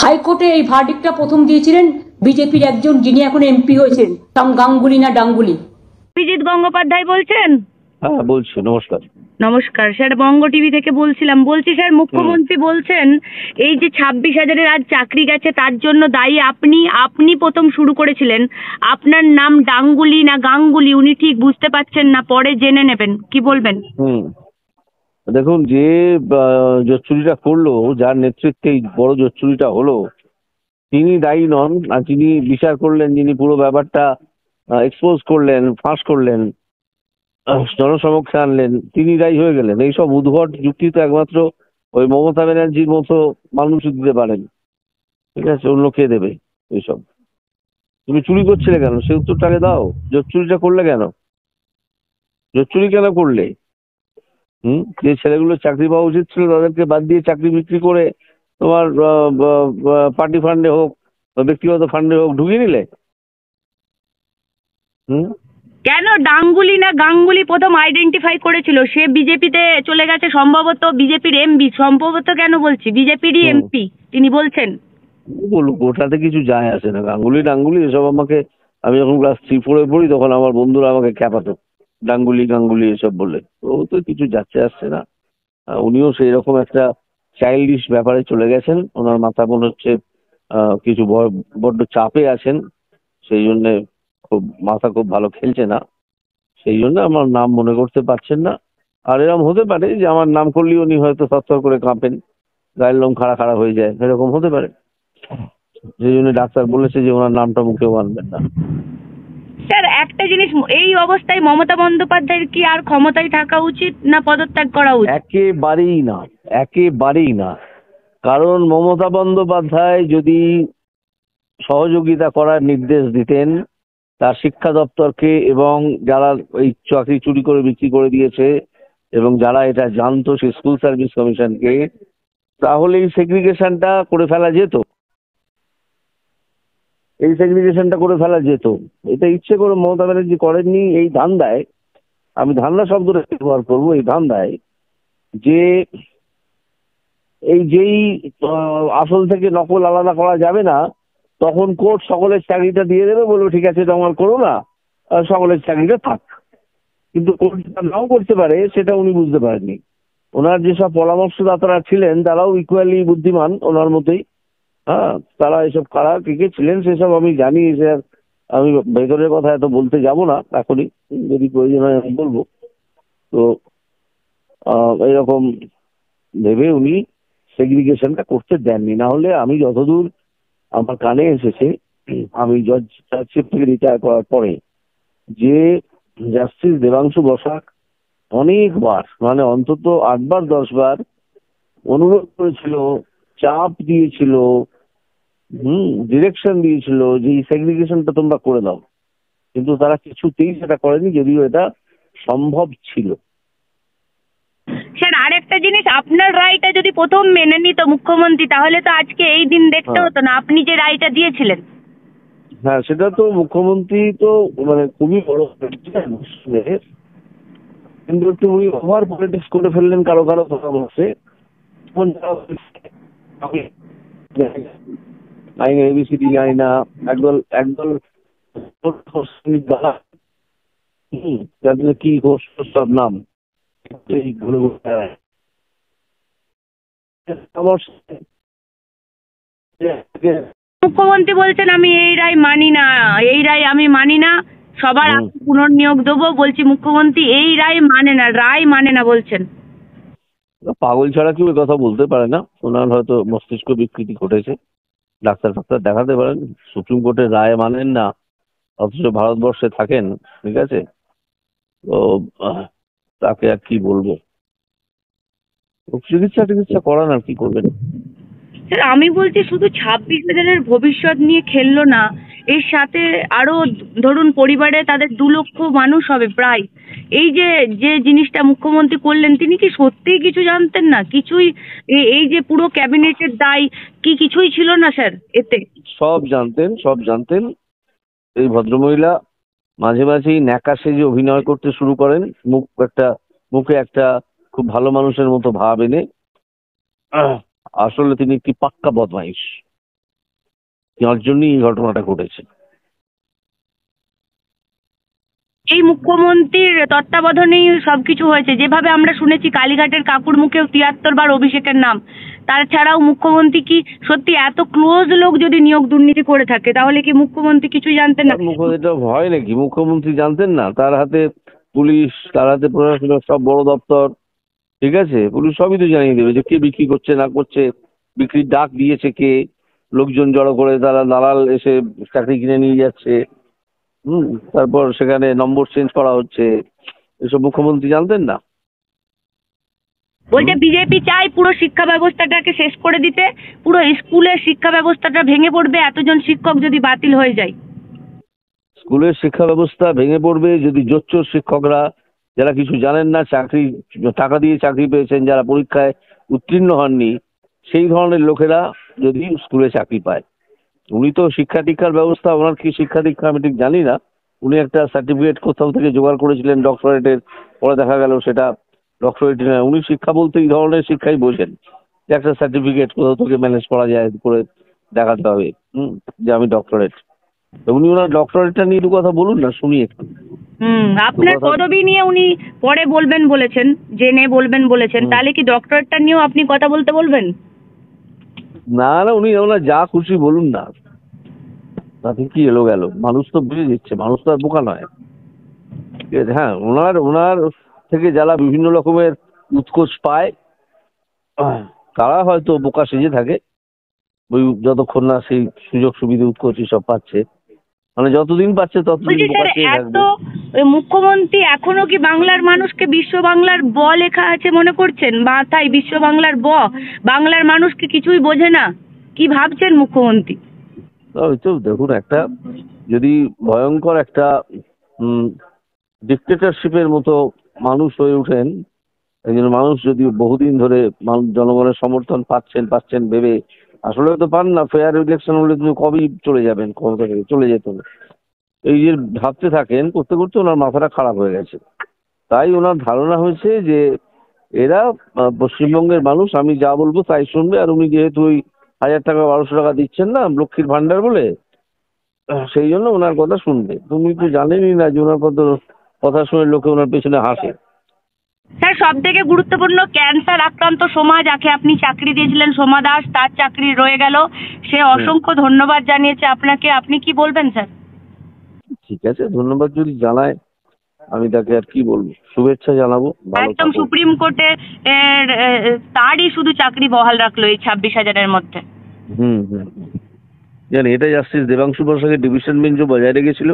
হাইকোর্টে এই ভার্ডিক্টটা প্রথম দিয়েছিলেন বিজেপির একজন, যিনি এখন এমপি হয়েছেন, তাম গাঙ্গুলি না ডাঙ্গুলি। অভিজিৎ গঙ্গোপাধ্যায় বলছেন? হ্যাঁ বলছি, নমস্কার। নমস্কার স্যার, বঙ্গ টিভি থেকে বলছিলাম। বলছি স্যার, মুখ্যমন্ত্রী বলছেন এই যে 26,000-এর আজ চাকরি গেছে তার জন্য দায়ী আপনি। আপনি প্রথম শুরু করেছিলেন। আপনার নাম ডাঙ্গুলি না গাঙ্গুলি উনি ঠিক বুঝতে পারছেন না, পরে জেনে নেবেন। কি বলবেন? দেখুন, যে জোচ্চুরিটা করলো, যার নেতৃত্বে এই বড় জোচ্চুরিটা হলো, তিনি দায়ী নন। আর যিনি বিচার করলেন, যিনি পুরো ব্যাপারটা এক্সপোজ করলেন, ফাঁস করলেন, জনসমক্ষে আনলেন, তিনি দায়ী হয়ে গেলেন। এইসব উদ্ভট যুক্তি তো একমাত্র ওই মমতা ব্যানার্জির মতো মানুষ দিতে পারেন, ঠিক আছে? অন্য কে দেবে এইসব? তুমি চুরি করছিলে কেন, সে উত্তরটাকে দাও। জোচ্চুরিটা করলে কেন? জোচ্চুরি কেন করলে? যে ছেলেগুলো চাকরি পাওয়া উচিত ছিল তাদেরকে বাদ দিয়ে চাকরি বিক্রি করে তোমার পার্টি ফান্ডে হোক বা ব্যক্তিগত ফান্ডে হোক ঢুকিয়ে নিলে। কেন ডাঙ্গুলি না গাঙ্গুলি প্রথম আইডেন্টিফাই করেছিল? সে বিজেপিতে চলে গেছে, সম্ভবত বিজেপির এমপি। সম্ভবত কেন বলছি, বিজেপিরই এমপি তিনি বলছেন। বলুক, ওটাতে কিছু যায় আসে না। গাঙ্গুলি ডাঙ্গুলি এসব আমাকে, আমি যখন ক্লাস 3-4-এ পড়ি তখন আমার বন্ধুরা আমাকে খ্যাপাতো ডাঙ্গুলি গাঙ্গুলি এসব বলে। ও তো কিছু যাচ্ছে আসছে না। উনিও সেই রকম একটা চাইল্ডিশ ব্যাপারে চলে গেছেন। ওনার মাথা মনে হচ্ছে কিছু বড্ড চাপে আছেন, সেই জন্যে মাথা খুব ভালো খেলছে না। সেই জন্য আমার নাম মনে করতে পারছেন না। আর এরকম হতে পারে যে আমার নাম করলেই উনি হয়তো থরথর করে কাঁপেন, গায়ের লোম খাড়া খাড়া হয়ে যায়, এরকম হতে পারে। সেই জন্য ডাক্তার বলেছে যে ওনার নামটা মুখেও আনবেন না। স্যার একটা জিনিস, এই অবস্থায় মমতা বন্দ্যোপাধ্যায়ের কি আর ক্ষমতায় থাকা উচিত না পদত্যাগ করা উচিত? একেবারেই না, একেবারেই না। কারণ মমতা বন্দ্যোপাধ্যায় যদি সহযোগিতা করার নির্দেশ দিতেন তার শিক্ষা দপ্তরকে, এবং যারা এই চাকরি চুরি করে বিক্রি করে দিয়েছে এবং যারা এটা জানতো সেই স্কুল সার্ভিস কমিশনকে, তাহলে এই সেগ্রিগেশনটা করে ফেলা যেত। এই সেগ্রিগেশনটা করে ফেলা যেত। এটা ইচ্ছে করে মমতা ব্যানার্জি করেননি। এই ধান্দায়, আমি ধান্দা শব্দটা ব্যবহার করবো, এই ধান্দায় যে এই যেই আসল থেকে নকল আলাদা করা যাবে না, তখন কোর্ট সকলের চাকরিটা দিয়ে দেবে, বলবে ঠিক আছে তোমার করো না, সকলের চাকরিটা থাক। কিন্তু কোর্ট নাও করতে পারে, সেটা উনি বুঝতে পারেননি। ওনার যেসব পরামর্শদাতারা ছিলেন তারাও ইকুয়ালি বুদ্ধিমান ওনার মতোই। হ্যাঁ, তারা এসব কারা কে কে ছিলেন সেসব আমি জানি। স্যার, আমি ভেতরের কথা এত বলতে যাব না এখনই, যদি প্রয়োজন হয় আমি বলবো। তো এইরকম ভেবে উনি সেগ্রিগেশনটা করতে দেননি। না হলে আমি যতদূর আমার কানে এসেছে, আমি জজশিপ থেকে রিটায়ার করার পরে যে জাস্টিস দেবাংশু বসাক অনেকবার, মানে অন্তত 8বার 10বার অনুরোধ করেছিল, চাপ দিয়েছিল, ডিরেকশন দিয়েছিল যে এই সেগ্রিগেশনটা তোমরা করে দাও, কিন্তু তারা কিছুতেই সেটা করেনি, যদিও এটা সম্ভব ছিল। স্যার আরেকটা জিনিস, আপনার রায়টা যদি প্রথম মেনে নিত মুখ্যমন্ত্রী তাহলে তো আজকে এই দিন দেখতে হতো না, আপনি যে রায়টা দিয়েছিলেন। হ্যাঁ, সেটা তো মুখ্যমন্ত্রী তো মানে খুবই বড়, কিন্তু একটু উনি ওভার পলিটিক্স করে ফেললেন কারো কারো কথা বলছে। আইন এবিসিডি জানি না, একদল একদল কি সব নাম মুখ্যমন্ত্রী বলছেন আমি এই রায় মানি না, এই রায় আমি মানি না, সবার পুনর্নিয়োগ দেবো। বলছি মুখ্যমন্ত্রী এই রায় মানে না বলছেন। পাগল ছাড়া কেউ কথা বলতে পারে না। ওনার হয়তো মস্তিষ্ক বিকৃতি ঘটেছে, ডাক্তার দেখাতে পারেন। সুপ্রিম কোর্টের রায় মানেন না, অথচ ভারতবর্ষে থাকেন, ঠিক আছে? তো তাকে আর কি বলবো, চিকিৎসা করান, আর কি করবেন। স্যার আমি বলছি শুধু 26,000-এর ভবিষ্যৎ নিয়ে খেললো না, এর সাথে আরো ধরুন পরিবারে তাদের 2 লক্ষ মানুষ হবে প্রায়। এই যে যে জিনিসটা মুখ্যমন্ত্রী করলেন, তিনি কি সত্যিই কিছু জানতেন না? কিছুই, এই যে পুরো ক্যাবিনেটের দায় কি কিছুই ছিল না স্যার এতে? সব জানতেন। এই ভদ্রমহিলা মাঝে মাঝেই ন্যাকা সেজে অভিনয় করতে শুরু করেন, মুখে একটা খুব ভালো মানুষের মতো ভাব এনে। আসলে তিনি একটি পাক্কা বদমাইশ। যার জন্যই এই ঘটনাটা ঘটেছে। এই মুখ্যমন্ত্রীর তত্ত্বাবধানেই সবকিছু হয়েছে, যেভাবে আমরা শুনেছি কালীঘাটের কাকুর মুখেও ৭৩ বার অভিষেকের নাম। তাছাড়াও মুখ্যমন্ত্রী কি সত্যি এত ক্লোজ লোক যদি নিয়োগ দুর্নীতি করে থাকে, তাহলে কি মুখ্যমন্ত্রী কিছুই জানতেন না? মুখ্যমন্ত্রীটা ভয় নাকি? মুখ্যমন্ত্রী জানতেন না? তার হাতে পুলিশ, তার হাতে প্রশাসনের সব বড় দপ্তর, ঠিক আছে? পুলিশ সবই তো জানিয়ে দেবে যে কে বিক্রি করছে না করছে, বিক্রির ডাক দিয়েছে কে, লোকজন জড়ো করে তারা দালাল এসে চাকরি কিনে নিয়ে যাচ্ছে, তারপর সেখানে নম্বর চেঞ্জ করা হচ্ছে, এসব মুখ্যমন্ত্রী জানতেন না? বলছে বিজেপি চায় পুরো শিক্ষা ব্যবস্থাটাকে শেষ করে দিতে, পুরো স্কুলের শিক্ষা ব্যবস্থাটা ভেঙে পড়বে এতজন শিক্ষক যদি বাতিল হয়ে যায়। স্কুলের শিক্ষা ব্যবস্থা ভেঙে পড়বে যদি জোচ্চোর শিক্ষকরা, যারা কিছু জানেন না, চাকরি টাকা দিয়ে চাকরি পেয়েছেন, যারা পরীক্ষায় উত্তীর্ণ হননি, সেই ধরনের লোকেরা যদি স্কুলে চাকরি পায়। উনি তো শিক্ষা দীক্ষার ব্যবস্থা, ওনার কি শিক্ষা দীক্ষা আমি ঠিক জানি না। উনি একটা সার্টিফিকেট কোথাও থেকে জোগাড় করেছিলেন ডক্টরেটের, পরে দেখা গেল সেটা ডক্টরেট নয়। উনি শিক্ষা বলতে এই ধরনের শিক্ষাই বোঝেন, যে একটা সার্টিফিকেট কোথাও থেকে ম্যানেজ করা যায় করে দেখাতে হবে, যে আমি ডক্টরেট। তো উনি ওনার ডক্টরেটটা নিয়ে দু কথা বলুন না, শুনি একটু। আপনার পদবি নিয়ে উনি পরে বলবেন বলেছেন, জেনে বলবেন বলেছেন, তাহলে কি ডক্টরেটটা নিয়েও আপনি কথা বলতে বলবেন? না না, উনি ওনার যা খুশি বলুন না, তাতে কি এলো গেল? মানুষ তো বুঝে দিচ্ছে, মানুষ তো আর বোকা নয়, ঠিক আছে? হ্যাঁ, ওনার ওনার থেকে যারা বিভিন্ন রকমের উৎকোচ পায়, তারা হয়তো বোকা সেজে থাকে, ওই যতক্ষণ না সেই সুযোগ সুবিধা উৎকোচ সব পাচ্ছে, মানে যতদিন পাচ্ছে ততদিন বলছি বোকা স্যার, চেয়ে এত থাকবে। মুখ্যমন্ত্রী এখনো কি বাংলার মানুষকে বিশ্ব বাংলার ব লেখা আছে মনে করছেন? মাথায় বিশ্ব বাংলার ব, বাংলার মানুষ কি কিছুই বোঝে না? কি ভাবছেন মুখ্যমন্ত্রী? ওই তো দেখুন, একটা যদি ভয়ঙ্কর একটা ডিক্টেটরশিপের মতো মানুষ হয়ে ওঠেন, একজন মানুষ যদি বহুদিন ধরে জনগণের সমর্থন পাচ্ছেন ভেবে, আসলে তো পান না, ফেয়ার ইলেকশন হলে তো কবেই চলে যাবেন, ক্ষমতা থেকে চলে যেত না। এই যে ভাবতে থাকেন, করতে করতে ওনার মাথাটা খারাপ হয়ে গেছে। তাই ওনার ধারণা হয়েছে যে এরা পশ্চিমবঙ্গের মানুষ, আমি যা বলবো তাই শুনবে, আর উনি যেহেতু ওই 1000 টাকা 1200 টাকা দিচ্ছেন না লক্ষ্মীর ভান্ডার বলে, সেই জন্য ওনার কথা শুনবে। তুমি তো জানেনই না যে ওনার কথা শুনে লোকে ওনার পেছনে হাসে। স্যার, সব থেকে গুরুত্বপূর্ণ, ক্যান্সার আক্রান্ত সোমা, যাকে আপনি চাকরি দিয়েছিলেন, সোমা দাস, তার চাকরি রয়ে গেল। সে অসংখ্য ধন্যবাদ জানিয়েছে আপনাকে, আপনি কি বলবেন স্যার? ঠিক আছে, ধন্যবাদ যদি জানায়, আমি তাকে আর কি বলবো, শুভেচ্ছা জানাবো, ভালো একদম থাকুক। সুপ্রিম কোর্টে তারই শুধু চাকরি বহাল রাখলো এই 26,000-এর মধ্যে। হুম হুম হুম। জানি, এটা জাস্টিস দেবাংশু বসাকের ডিভিশন বেঞ্চও বজায় রেখেছিল।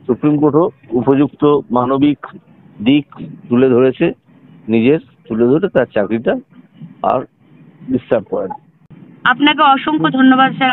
সুপ্রিম কোর্টও উপযুক্ত মানবিক দিক তুলে ধরেছে, তুলে ধরে তার চাকরিটা আর ডিস্টার্ব করে না। আপনাকে অসংখ্য ধন্যবাদ স্যার।